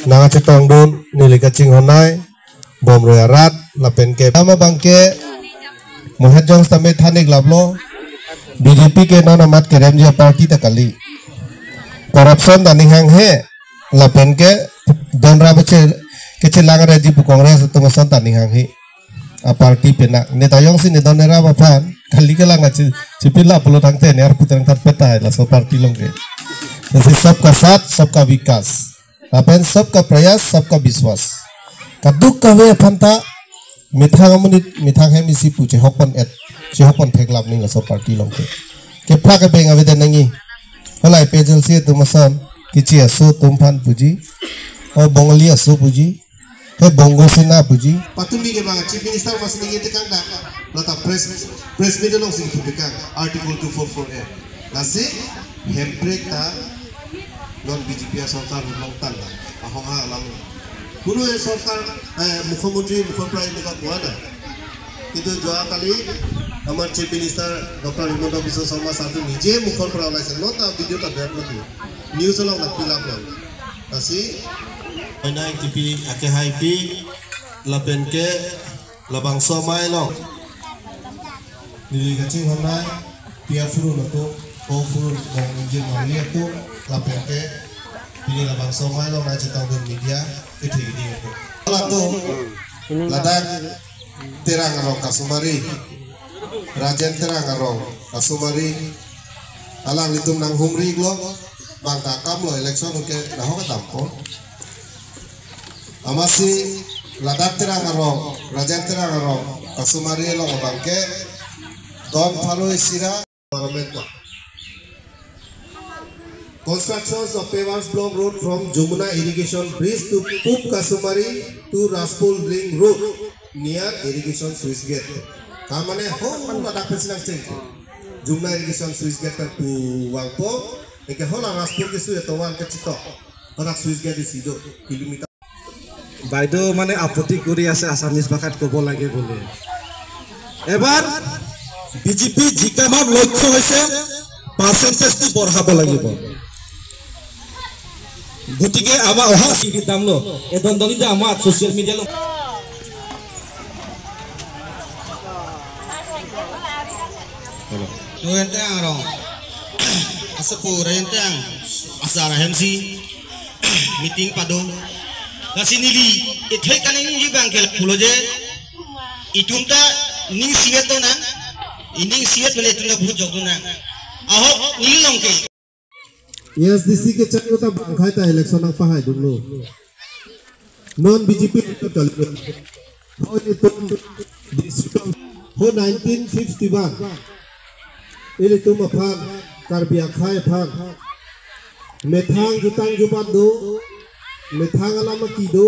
Nanga cetong dun nilika cing honai bom royarat lapen ke nama bangke muhat jong sampai thanik lablo BJP ke non amat kerem dia parti takali corruption dan hang he lapen ke donra bace kecilangan raji bu kongres atau masan tani hang he a parti penak netayong si nedonera bapan kali ke langa cipila puluh tang ten yar putrang tat peta la so parti longke जैसे सबका साथ सबका विकास अपन सबका प्रयास सबका विश्वास कदुक कवे फंता मिथांग है मिसी पूछे हपन एट जे हपन फेकलाप निंग सब पार्टी लोंके के फ्ला के बेंग आवेदन नंगी हलाई पेजल से तुमसन किछि असो तुमफान पुजी और बंगली असो पुजी हे बंगो सेना पुजी patumi ke bang chief minister mas ningi tekan da lata press media long sing tupikan article 244 nasi hembrek ta non BJP सरकार long tanda ahonga lang kuno e सरकार मुख्यमंत्री मुख्यप्राय निका कोना किंतु जोआ काली আমার chief minister doctor Himanta Biswa Sarma সাধু নিজে মুখৰ পৰা ওলাইছে নটা ভিডিও টা বেয়া নতি নিউজ লং না pilaf long asi Naik tipi ake haipi lapen ke labang somai lo nilika cing honai pia furu nato o furu bong injin mali tu lapen ke ini labang somai lo na cetong dun media itu ini itu lato ladak terang arong kasumari rajen terang arong kasumari alang litum nang humri lo bang takam lo election ke naho ka tampo amasi ladak terang arong rajen terang arong kasumari lo bangke don falo isira parliament constructions of pavers block road from Jumuna irrigation bridge to Pup Kasumari to Raspol ring road near irrigation switch gate kamane ho ladak pesinang ceng Jumuna irrigation switch gate tu wangpo eke hola Raspol ke suye towan ke cito hola switch gate sido kilometer বাইদেউ মানে আপত্তি কৰি আছে Assamese ভাষাত ক'ব লাগে বলে এবাৰ বিজেপি জিকামৰ লক্ষ্য হৈছে পাৰ্চেন্টেজটো বঢ়াব লাগিব গতিকে আমাৰ অহা সিগি দামলো এ দন্দনিতে আমাৰ সোশ্যাল মিডিয়া লো Nuente arong asapu rente ang asara hemsi meeting pado Nasinili ithai kanini ji bangkel puloje itumta ning siat na ining siat mele itumta bhu jogna aho nilongke yes disi ke chakota bangkhai ta election ang pahai dulu non BJP total ho itu district ho 1951 ini tu maphan karbia khai phang methang jutang jupat do methang alama kido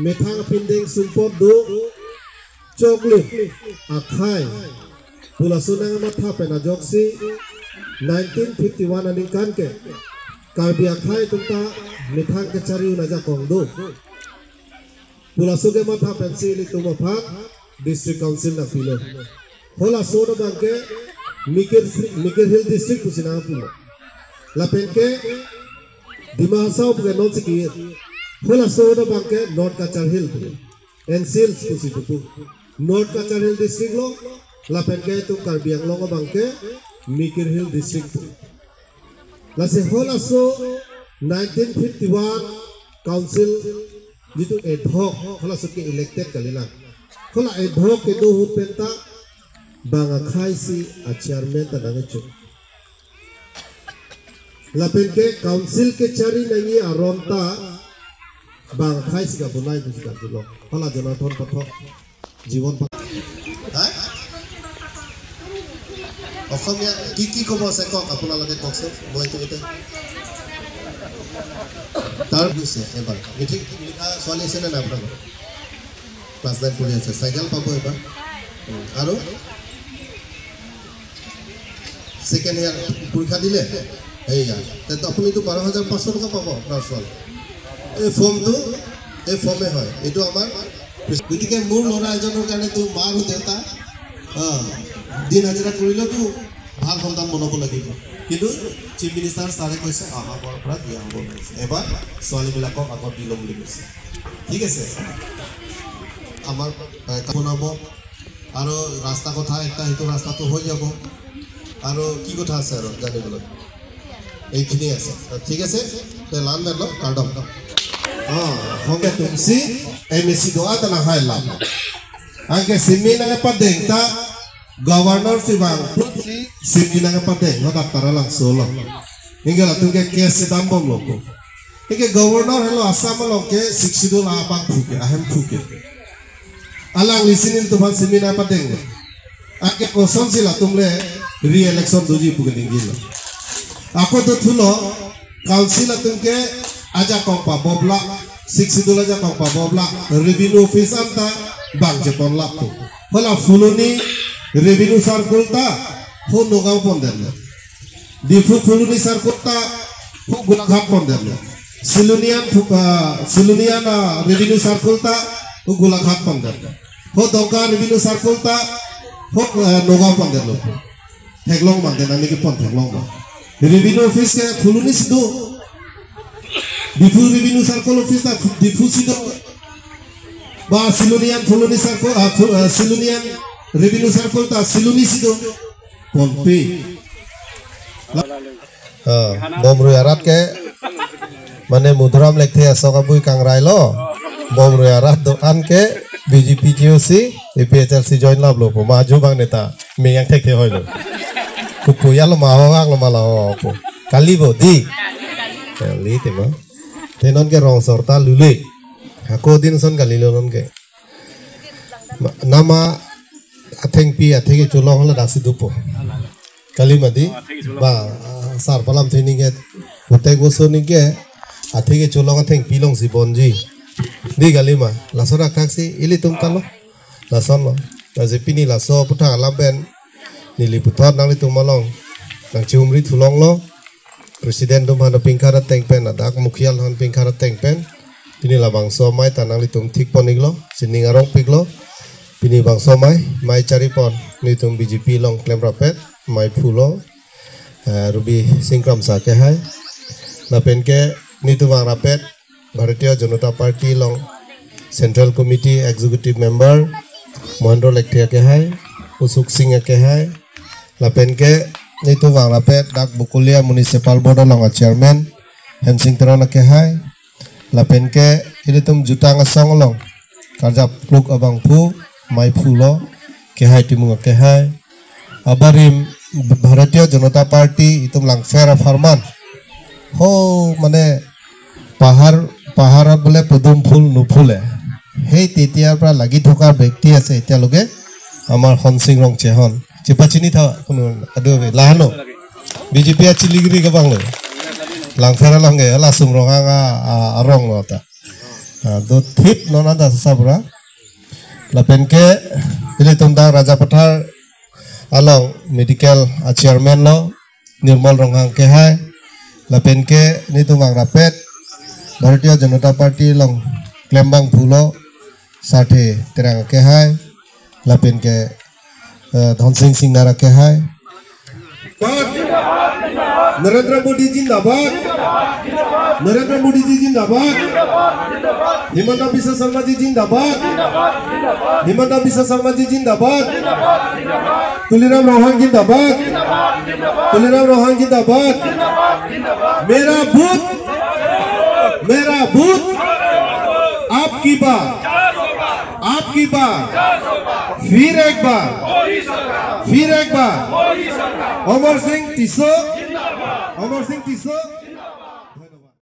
methang pindeng sumpot do chocolate akhai pula sunang matha pena joksi 1951 aning kan ke karbi akhai tumta methang ke chari unaja kong do pula suge matha pensili tumapha district council na pilo hola sono bangke mikir hill district pusina pulo la penke Dimahasau bukan non sikit, hola soda bangke North Kachar Hill, Ensils pusi tupu, North Kachar Hill district lo, lapen ke itu Karbiang longo bangke Mikir Hill district, lasi hola so 1951 council itu ad hoc, hola so ke elected kali lah, hola ad hoc itu hupenta banga kaisi a chairman tadang cuk. Lapen ke council ke cari nangi aronta bang khai sika bunai busika bulo hala Jonathan pathok জীবন হ্যাঁ অসমীয়া কি কব আছে কক আপোনালোকে ককছে মই তো এটা তাৰ বুঝছে এবাৰ মিটিং লিখা ছোৱালী আছে না আপোনালোক ক্লাছ 9 পঢ়ি আছে সাইকেল পাব এবাৰ আৰু সেকেন্ড ইয়াৰ পৰীক্ষা দিলে এইয়া তো আপুনি তো 12500 টকা পাব আপোনাৰ ছোৱালী এই ফৰ্মে হয় এইটো আমাৰ গতিকে মোৰ ল'ৰা এজনৰ কাৰণে তো মা আৰু দেউতা দিন হাজিৰা কৰিলেতো ভাল সন্তান বনাব লাগিব কিন্তু চিফ মিনিষ্টাৰ ছাৰে কৈছে অহাবৰ পৰা দিয়া হ'ব এবাৰ ছোৱালীবিলাকক আগত দি ল'ম বুলি কৈছে ঠিক আছে আমাৰ বনাব আৰু ৰাস্তা কথা এটা সেইটো ৰাস্তাটো হৈ যাব আৰু কি কথা আছে আৰু জানিবলৈ এইখিনি আছে ঠিক আছে তে লান below কাৰ্ডম honge tumsi emisi doa tanah highland angke simina nga padeng ta governor sibang simina nga padeng no daktara langsung lo hingga la tungke case sedam bom lo ko hingga governor hello asam lo ke siksidul abang phuke ahem phuke alang lisinin tuhan simina padeng angke koson sila tumle re-election doji puke ninggil aku tu thulo council tungke aja kompa bobla siksidul aja kompa bobla revenue office anta bang jepon lapto hola fuluni revenue circle ta hu nogam ponderle difu fuluni circle ta hu gulaghat ponderle silunian revenue circle ta hu gulaghat ponderle ho doka revenue circle ta hu nogam ponderle heglong mandena niki pon heglong revenue office ke fuluni sidu Difu revenue circle office na difu sido ba silunian fuluni circle silunian revenue circle ta siluni sido pompe bomru arat ke mane mudram lekhe asokabui kangrai lo bomru arat dokan ke BJP GOC APHRC join lab lo maju bang neta meyang theke hoilo kupu yalo mahawang lo malaho kali bo di kali tema tenon ke rong sorta lule ako din son galilo non ke nama atheng pi athege chulong la dasi dupo kalimadi ba sar palam thini ke utek boso ni ke athege chulong atheng pilong si bonji di galima lasora kaksi ili tum kalo lason lo naje pini laso putha alaben nili puthot nang tum malong nang chumri thulong lo Presiden tum hana pingkara tengpen adak mukial han pingkara tengpen pini la bangso mai tanang litum thik poniglo sining arong piklo pini bangso mai cari pon litum BJP long klem rapet mai phulo ruby singkram sa ke hai na penke nitu bang rapet Bharatiya Janata Party long Central Committee Executive Member Mohendro Lekthia ke hai Usuk Singh ke hai la penke itu bang rapet dak bukulia municipal board long chairman hemsing terona ke hai lapen ke ini tum juta ngasong long karja pluk abang phu mai phulo ke hai timunga ke hai abarim Bharatiya Janata Party itum lang fera farman ho mane pahar bole pudum phul nupule hei tetiar pra lagi thokar ব্যক্তি আছে এতিয়ালগে আমাৰ হনসিং ৰং চেহন চিপাচিনি থা কোনো আদবে লাহানো BJP চিলিগিরি গবাং le langfera langge ala sumronga arong nota do thip nona da sabra lapenke ile tumda raja pathar along medical chairman lo nirmal ronghang ke hai lapenke ni tumang rapet Bharatiya Janata Party long klembang phulo sathe terang ke hai lapenke Dhan Singh नारा के है नरेंद्र मोदी जिंदाबाद नरेंद्र मोदी जी जिंदाबाद हिमंता बिस्वा शर्मा जी जिंदाबाद हिमंता बिस्वा शर्मा जी जिंदाबाद तुलीराम रोहन जिंदाबाद तुलीराम रोहन जिंदाबाद मेरा booth आपकी बात फिर एक बार अमर सिंह टिसो